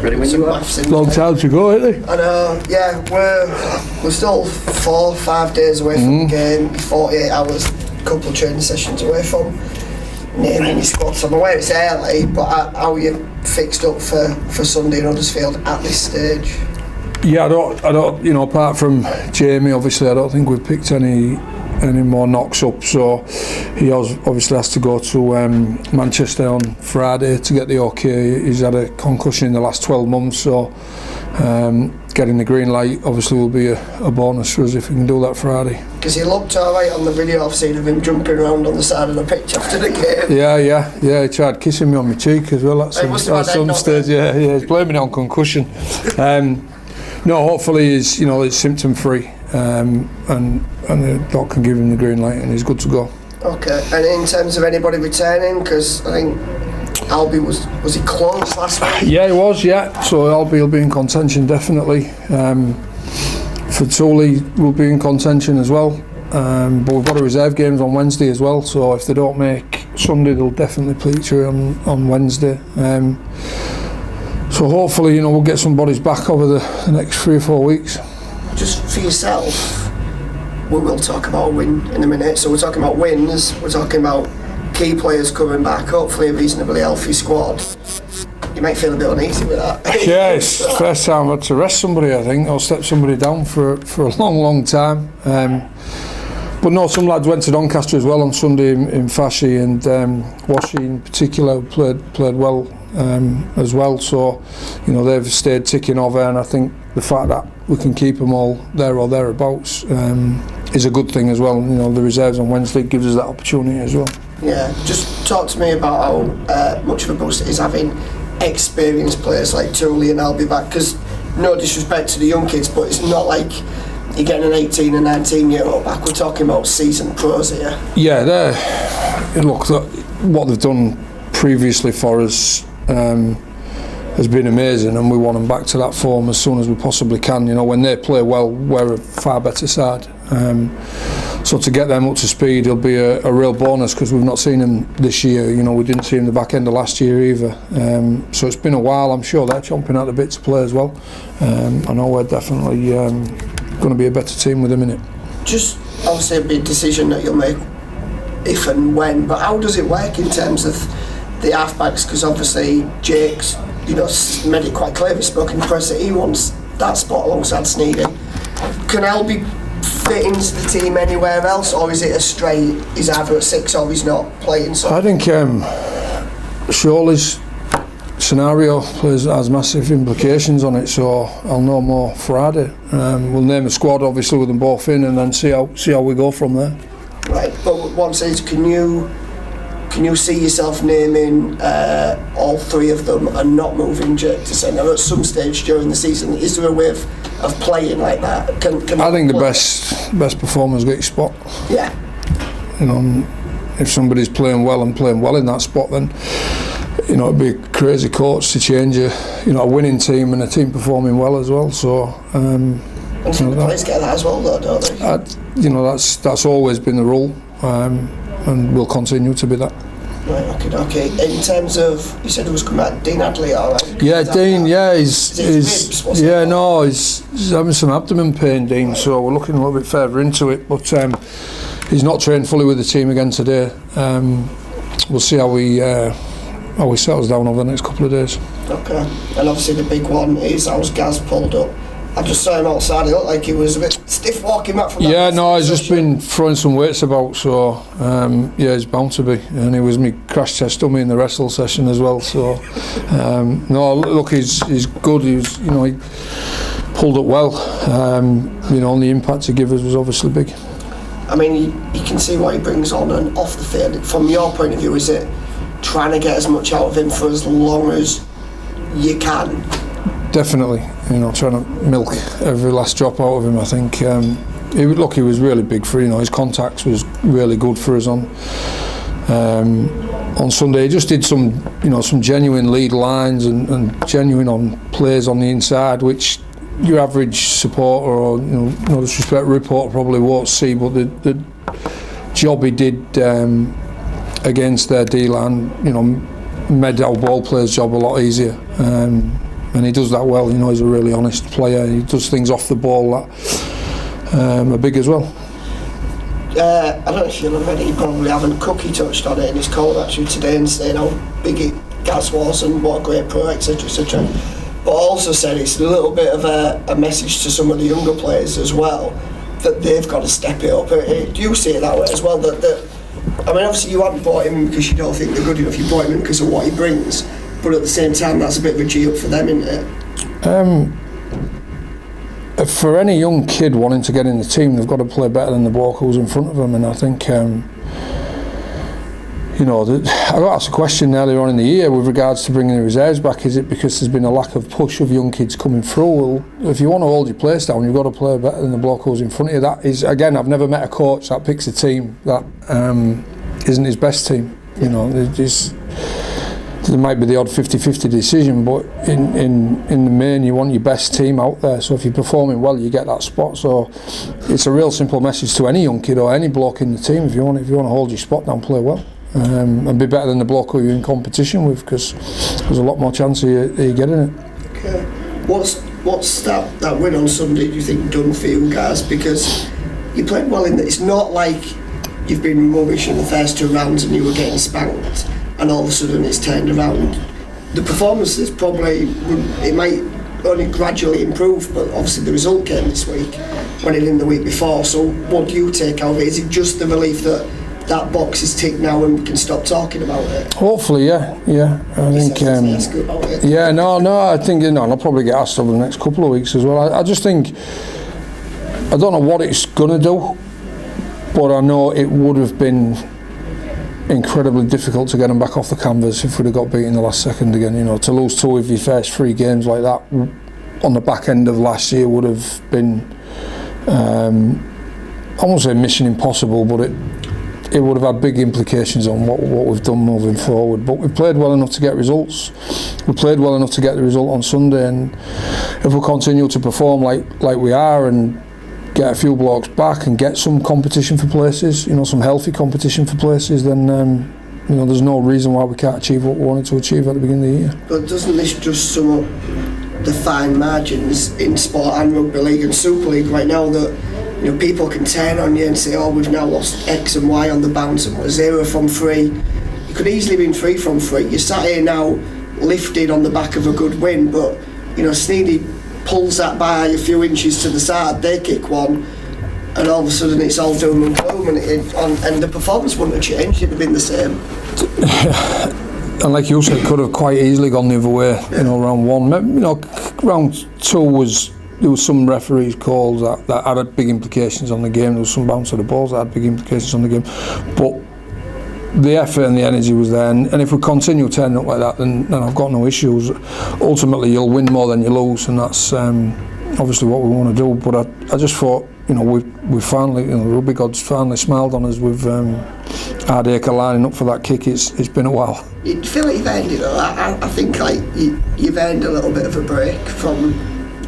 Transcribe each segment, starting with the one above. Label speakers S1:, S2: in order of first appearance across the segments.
S1: Ready when you are.
S2: Long time to go, ain't it?
S1: I know, yeah, we're still 4-5 days away from the game, 48 hours, a couple of training sessions away from naming your squad. So I'm aware it's early, but how are you fixed up for Sunday in Huddersfield at this stage?
S2: Yeah, I don't, apart from Jamie, obviously, I don't think we've picked any more knocks up, so he obviously has to go to Manchester on Friday to get the okay. He's had a concussion in the last 12 months, so getting the green light obviously will be a bonus for us if we can do that Friday.
S1: Because he looked alright on the video I've seen of him jumping around on the side of the pitch after the game.
S2: Yeah, he tried kissing me on my cheek as well at some stage. Yeah, he's blaming it on concussion. No, hopefully he's it's symptom free. And the doc can give him the green light and he's good to go.
S1: Okay, and in terms of anybody returning, because I think Albie was he close last week?
S2: Yeah, he was, yeah. So Albie will be in contention definitely. Fatuli will be in contention as well. But we've got a reserve games on Wednesday as well, so if they don't make Sunday they'll definitely feature on Wednesday. So hopefully we'll get some bodies back over the next 3 or 4 weeks.
S1: Just for yourself, we will talk about a win in a minute. So we're talking about wins, we're talking about key players coming back, hopefully a reasonably healthy squad. You might feel a bit uneasy with that.
S2: Yeah, it's the first time I've had to rest somebody, I think, or step somebody down for a long time. But no, some lads went to Doncaster as well on Sunday in Fashy, and Washi in particular played well as well. So they've stayed ticking over, and I think the fact that we can keep them all there or thereabouts is a good thing as well. The reserves on Wednesday gives us that opportunity as well.
S1: Yeah, just talk to me about how much of a boost it is having experienced players like Tooley and Albie back, because no disrespect to the young kids, but it's not like you're getting an 18 and 19 year old back. We're talking about seasoned pros here. Yeah,
S2: look, what they've done previously for us has been amazing, and we want them back to that form as soon as we possibly can. When they play well, we're a far better side. So to get them up to speed will be a real bonus, because we've not seen them this year. We didn't see them the back end of last year either. So it's been a while. I'm sure they're chomping at the bit to play as well. I know we're definitely going to be a better team with them in it.
S1: Just obviously it'll be a decision that you'll make if and when, but how does it work in terms of the halfbacks? Because obviously Jake's made it quite clear, he's spoken to the press that he wants that spot alongside Sneedy. Can Albie fit into the team anywhere else, or is it a straight, he's either at 6 or he's not playing? So
S2: I think Shirley's scenario has massive implications on it, so I'll know more Friday. We'll name a squad obviously with them both in, and then see how we go from there.
S1: Right, but what I'm saying is, can you see yourself naming all 3 of them and not moving Jake to centre at some stage during the season? Is there a way of playing like that?
S2: I think the best performers get your spot.
S1: Yeah.
S2: If somebody's playing well in that spot, then it'd be a crazy coach to change a winning team and a team performing well as well. So
S1: and the players get that as well, though, don't they?
S2: That's always been the rule. And will continue to be that.
S1: Right, okay. In terms of, you said it was coming out Dean Hadley, all right?
S2: Yeah, Dean. Yeah, he's having some abdomen pain, Dean. So we're looking a little bit further into it, but he's not trained fully with the team again today. We'll see how he settles down over the next couple of days.
S1: Okay, and obviously the big one is how's Gaz pulled up. I just saw him outside, he looked like he was a bit stiff walking back from that.
S2: Yeah, no, he's just been throwing some weights about, so he's bound to be. And he was my crash test dummy in the wrestle session as well, so no, look, he's good. He pulled up well. And the impact he gave us was obviously big.
S1: I mean, you can see what he brings on and off the field. From your point of view, is it trying to get as much out of him for as long as you can?
S2: Definitely, trying to milk every last drop out of him. I think he was really big for his contacts was really good for us on Sunday. He just did some genuine lead lines and genuine on plays on the inside, which your average supporter or no disrespect reporter probably won't see. But the job he did against their D-line, made our ball players' job a lot easier. and he does that well. You know, he's a really honest player. He does things off the ball that are big as well.
S1: I don't know if you'll admit it, you probably haven't. Cookie touched on it in his call actually today and saying how big Gaz was and what a great pro, etc, etc. But also said it's a little bit of a message to some of the younger players as well, that they've got to step it up. Do you see it that way as well? That I mean, obviously you haven't brought him in because you don't think they're good enough, you brought him in because of what he brings, but at the same time that's a bit of a G up for them, isn't it?
S2: For any young kid wanting to get in the team, they've got to play better than the bloke who's in front of them, and I think you know, I got asked a question earlier on in the year with regards to bringing the reserves back. Is it because there's been a lack of push of young kids coming through? Well, if you want to hold your place down, you've got to play better than the bloke who's in front of you. That is, again, I've never met a coach that picks a team that isn't his best team. You know, there might be the odd 50-50 decision, but in the main, you want your best team out there. So if you're performing well, you get that spot. So it's a real simple message to any young kid or any bloke in the team. If you want to hold your spot down, play well. And be better than the bloke who you're in competition with, because there's a lot more chance of you getting it.
S1: Okay. What's that win on Sunday, do you think, done for you guys? Because you played well in that. It's not like you've been rubbish in the first 2 rounds and you were getting spanked and all of a sudden it's turned around. The performance is probably, it might only gradually improve, but obviously the result came this week when it didn't the week before. So what do you take out of it? Is it just the relief that box is ticked now and we can stop talking about it?
S2: Hopefully, yeah. I think. Yeah, no. I think and I'll probably get asked over the next couple of weeks as well. I just think I don't know what it's gonna do, but I know it would have been incredibly difficult to get them back off the canvas if we'd have got beaten the last second again. You know, to lose 2 of your first 3 games like that on the back end of last year would have been I won't say mission impossible, but it would have had big implications on what we've done moving forward. But we played well enough to get results. We played well enough to get the result on Sunday, and if we continue to perform like we are and get a few blokes back and get some competition for places, you know, some healthy competition for places, then you know, there's no reason why we can't achieve what we wanted to achieve at the beginning of the year.
S1: But doesn't this just sum up the fine margins in sport and rugby league and Super League right now, that you know, people can turn on you and say, oh, we've now lost X and Y on the bounce and we're 0 from 3. You could easily have been 3 from 3. You're sat here now lifted on the back of a good win, but you know, Sneedy pulls that by a few inches to the side, they kick one, and all of a sudden it's all doom and gloom, and the performance wouldn't have changed, it'd have been the same.
S2: And like you said, could have quite easily gone the other way. You know, round 1. You know, round 2 there was some referees calls that had big implications on the game. There was some bounce of the balls that had big implications on the game. But the effort and the energy was there, and if we continue turning up like that, then I've got no issues. Ultimately, you'll win more than you lose, and that's obviously what we want to do. But I just thought, you know, we finally, you know, the rugby gods finally smiled on us with Hardacre lining up for that kick. It's been a while. You
S1: feel like you've earned it, though. I think like you've earned a little bit of a break from,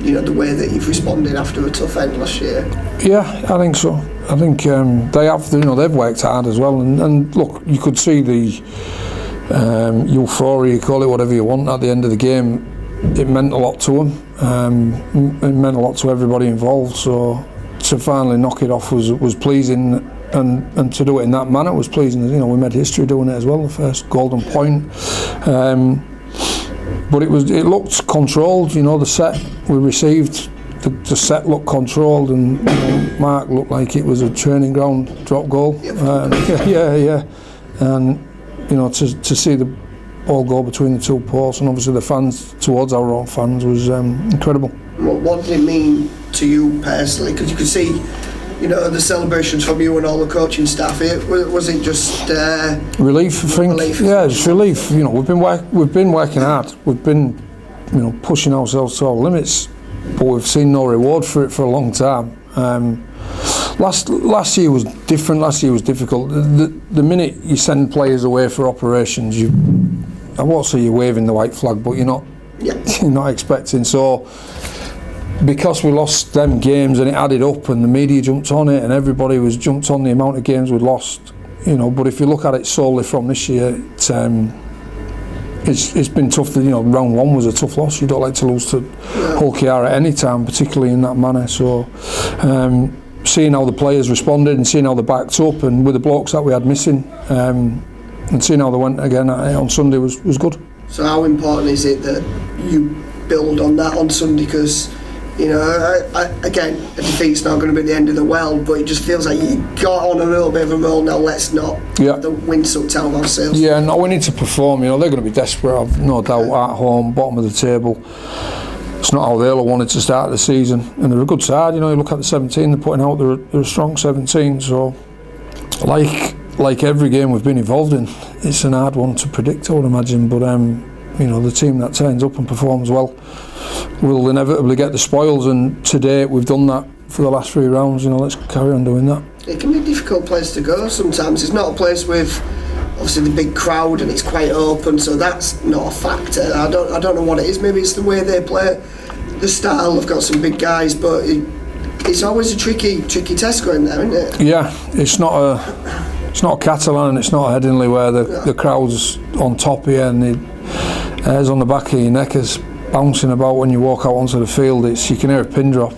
S1: you know, the way that you've responded after a tough end last year. Yeah,
S2: I think so. I think they have, you know, they've worked hard as well, and look, you could see the euphoria, call it whatever you want, at the end of the game. It meant a lot to them. It meant a lot to everybody involved. So to finally knock it off was pleasing, and to do it in that manner was pleasing. You know, we made history doing it as well. The first golden point. But it looked controlled. You know, the set we received, the set looked controlled, and you know, Mark looked like it was a training ground drop goal. Yeah. And you know, to see the ball go between the 2 posts, and obviously the fans towards our own fans, was incredible.
S1: What did it mean to you personally? Because you could see, you know, the celebrations from you and all the coaching staff. Was it just
S2: relief? I think. Relief? Yeah, it's relief. You know, we've been working hard. We've been, you know, pushing ourselves to our limits, but we've seen no reward for it for a long time. Last year was different. Last year was difficult. The minute you send players away for operations, I won't say you're waving the white flag, but you're not expecting. So because we lost them games and it added up, and the media jumped on it, and everybody was jumped on the amount of games we'd lost, you know. But if you look at it solely from this year, it's been tough. That, round one was a tough loss. You don't like to lose to Hull KR at any time, particularly in that manner. So seeing how the players responded and seeing how they backed up, and with the blokes that we had missing, and seeing how they went again on Sunday was good.
S1: So how important is it that you build on that on Sunday? Because again, a defeat's not going to be the end of the world, but it just feels like you got on a little bit of a roll now. Let's not the wind sucked out of ourselves.
S2: Yeah, no, we need to perform. They're going to be desperate, I've no doubt, at home, bottom of the table. It's not how they'll wanted to start the season, and they're a good side. You look at the 17 they're putting out. They're a strong 17. So, like every game we've been involved in, it's an hard one to predict, I would imagine. But the team that turns up and performs well will inevitably get the spoils, and today we've done that for the last 3 rounds. Let's carry on doing that.
S1: It can be a difficult place to go sometimes. It's not a place with obviously the big crowd, and it's quite open, so that's not a factor. I don't know what it is. Maybe it's the way they play, the style. They've got some big guys, but it's always a tricky test going there, isn't it? Yeah,
S2: it's not a Catalan, and it's not a Headingley where the crowd's on top here and the hair's on the back of your neck is bouncing about when you walk out onto the field. You can hear a pin drop.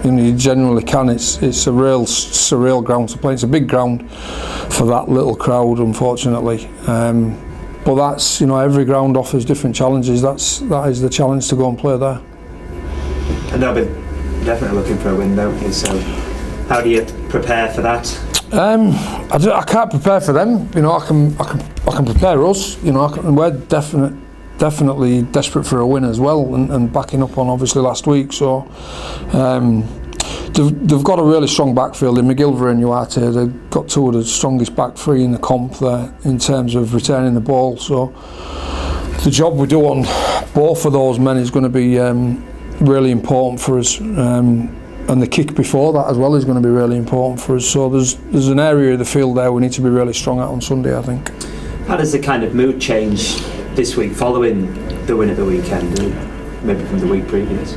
S2: You generally can. It's a real surreal ground to play. It's a big ground for that little crowd, unfortunately. But that's every ground offers different challenges. That is the challenge to go and play there.
S3: And they'll be definitely looking for a win, don't you? So how do you prepare for that?
S2: I can't prepare for them. I can prepare us. We're definitely desperate for a win as well, and backing up on obviously last week. So they've got a really strong backfield in McGilvray and Uarte. They've got 2 of the strongest back 3 in the comp there in terms of returning the ball. So the job we do on both of those men is going to be really important for us. And the kick before that as well is going to be really important for us. So there's an area of the field there we need to be really strong at on Sunday, I think.
S3: How does the kind of mood change this week following the win at the weekend, maybe from the week previous?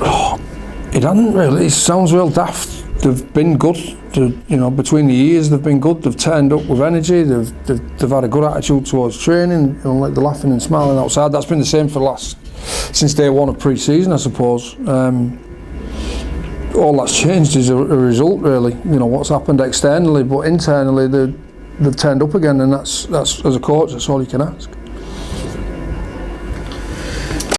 S2: It hasn't really. It sounds real daft. They've been good. Between the years they've been good. They've turned up with energy. They've had a good attitude towards training. Like they're laughing and smiling outside. That's been the same for since day one of pre-season, I suppose. All that's changed is a result, really. What's happened externally, but internally they've turned up again, and that's as a coach, that's all you can ask.